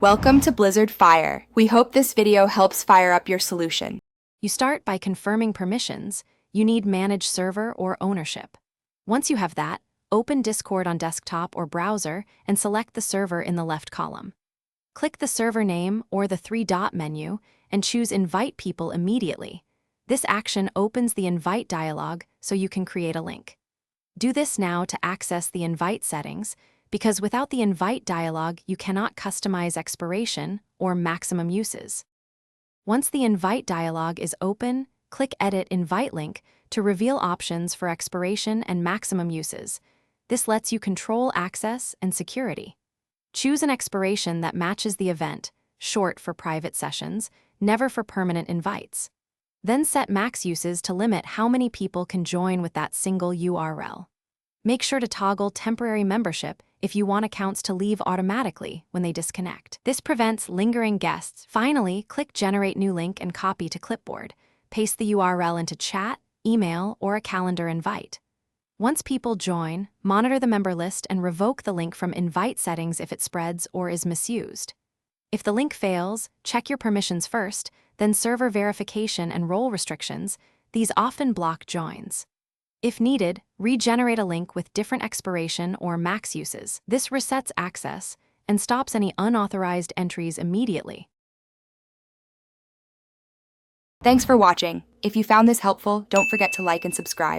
Welcome to Blizzard Fire. We hope this video helps fire up your solution. You start by confirming permissions. You need manage server or ownership. Once you have that, open Discord on desktop or browser and select the server in the left column. Click the server name or the three-dot menu and choose Invite People immediately. This action opens the invite dialog so you can create a link. Do this now to access the invite settings, because without the invite dialog, you cannot customize expiration or maximum uses. Once the invite dialog is open, click Edit Invite Link to reveal options for expiration and maximum uses. This lets you control access and security. Choose an expiration that matches the event, short for private sessions, never for permanent invites. Then set max uses to limit how many people can join with that single URL. Make sure to toggle temporary membership if you want accounts to leave automatically when they disconnect. This prevents lingering guests. Finally, click Generate New Link and copy to clipboard. Paste the URL into chat, email, or a calendar invite. Once people join, monitor the member list and revoke the link from invite settings if it spreads or is misused. If the link fails, check your permissions first, then server verification and role restrictions. These often block joins. If needed, regenerate a link with different expiration or max uses. This resets access and stops any unauthorized entries immediately. Thanks for watching. If you found this helpful, don't forget to like and subscribe.